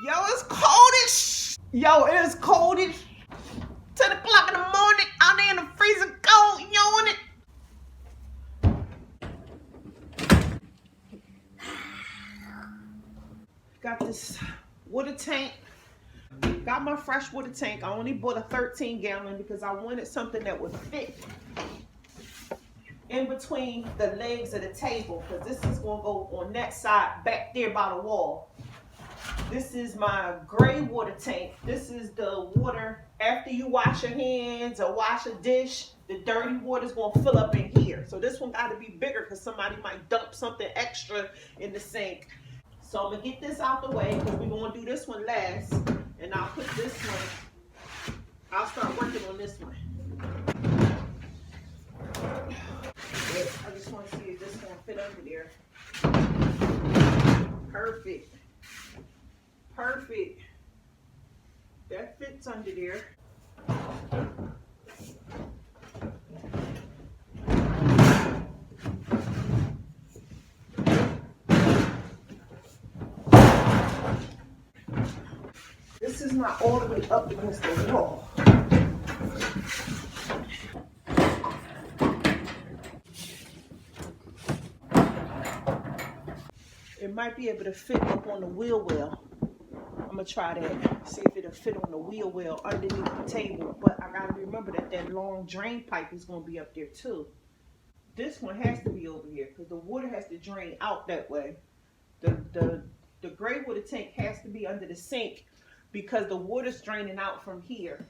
Yo, it's coldish. Yo, it is coldish. 10 o'clock in the morning, out there in the freezing cold, yawning. Got this water tank. Got my fresh water tank. I only bought a 13-gallon because I wanted something that would fit in between the legs of the table, because this is going to go on that side back there by the wall. This is my gray water tank. This is the water after you wash your hands or wash a dish. The dirty water is going to fill up in here. So this one got to be bigger because somebody might dump something extra in the sink. So I'm going to get this out the way because we're going to do this one last. And I'll put this one, I'll start working on this one. I just want to see if this one fit under there. Perfect. Perfect. That fits under there. This is not all the way up against the wall. It might be able to fit up on the wheel well. I'm gonna try that, see if it'll fit on the wheel well underneath the table. But I gotta remember that that long drain pipe is gonna be up there too. This one has to be over here because the water has to drain out that way. The gray water tank has to be under the sink because the water's draining out from here.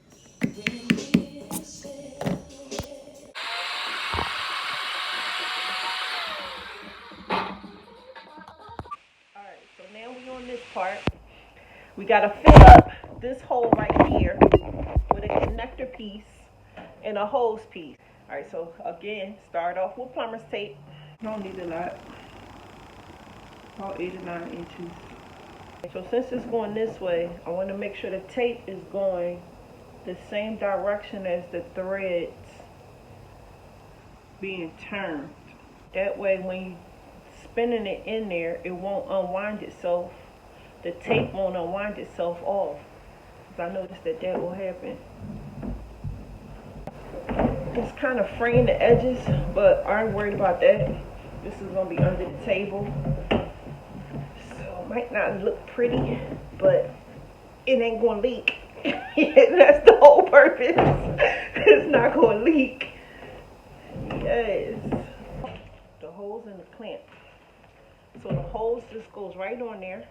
Alright, so now we on this part. We gotta fill up this hole right here with a connector piece and a hose piece. Alright, so again, start off with plumber's tape. Don't need a lot. About 8 or 9 inches. So since it's going this way, I want to make sure the tape is going the same direction as the threads being turned. That way when you spinning it in there, it won't unwind itself. The tape won't unwind itself off. Because I noticed that that will happen. It's kind of fraying the edges, but I ain't worried about that. This is going to be under the table. So it might not look pretty, but it ain't going to leak. That's the whole purpose. It's not going to leak. Yes. The hose and the clamp. So the hose just goes right on there.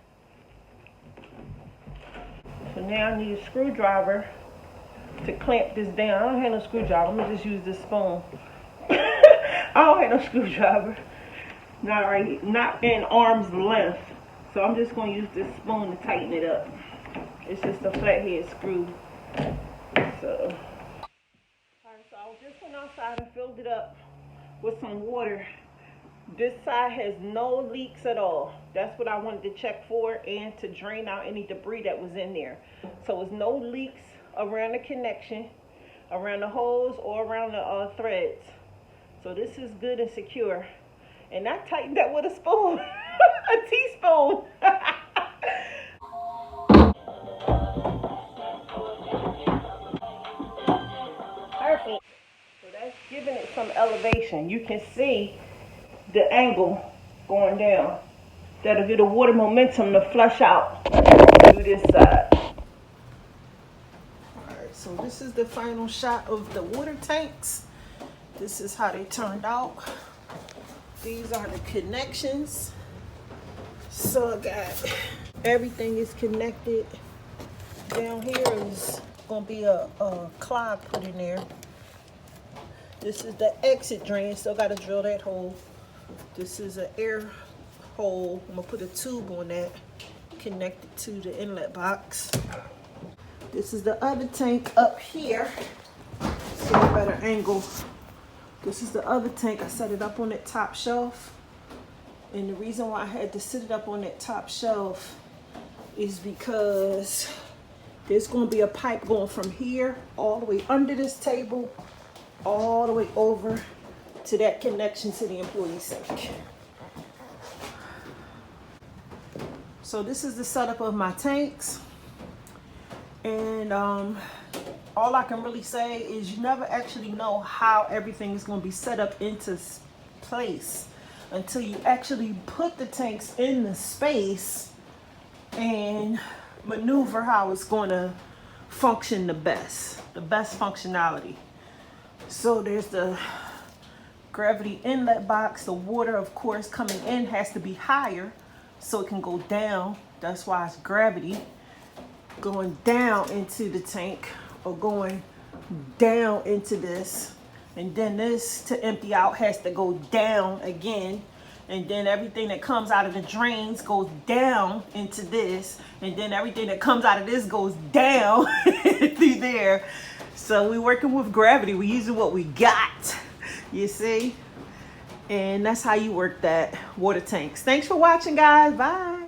So now I need a screwdriver to clamp this down. I don't have no screwdriver. I'm gonna just use this spoon. I don't have no screwdriver. Not in arm's length. So I'm just gonna use this spoon to tighten it up. It's just a flathead screw. So, alright, so I just went outside and filled it up with some water. This side has no leaks at all. That's what I wanted to check for, and to drain out any debris that was in there. So there's no leaks around the connection, around the hose, or around the threads. So this is good and secure. And I tightened that with a spoon, a teaspoon. Perfect. So that's giving it some elevation. You can see the angle going down. That'll give the water momentum to flush out through this side. Alright, so this is the final shot of the water tanks. This is how they turned out. These are the connections. So I got everything is connected. Down here is gonna be a clog put in there. This is the exit drain. Still gotta drill that hole. This is an air hole. I'm gonna put a tube on that, connected to the inlet box. This is the other tank up here. See a better angle. This is the other tank. I set it up on that top shelf. And the reason why I had to sit it up on that top shelf is because there's gonna be a pipe going from here all the way under this table, all the way over to that connection to the employee sink. So this is the setup of my tanks. And all I can really say is you never actually know how everything is going to be set up into place until you actually put the tanks in the space and maneuver how it's going to function the best functionality. So there's the gravity inlet box. The water, of course, coming in has to be higher so it can go down. That's why it's gravity going down into the tank or going down into this. And then this to empty out has to go down again. And then everything that comes out of the drains goes down into this. And then everything that comes out of this goes down through there. So we're working with gravity. We're using what we got, you see? And that's how you work that water tanks. Thanks for watching, guys. Bye.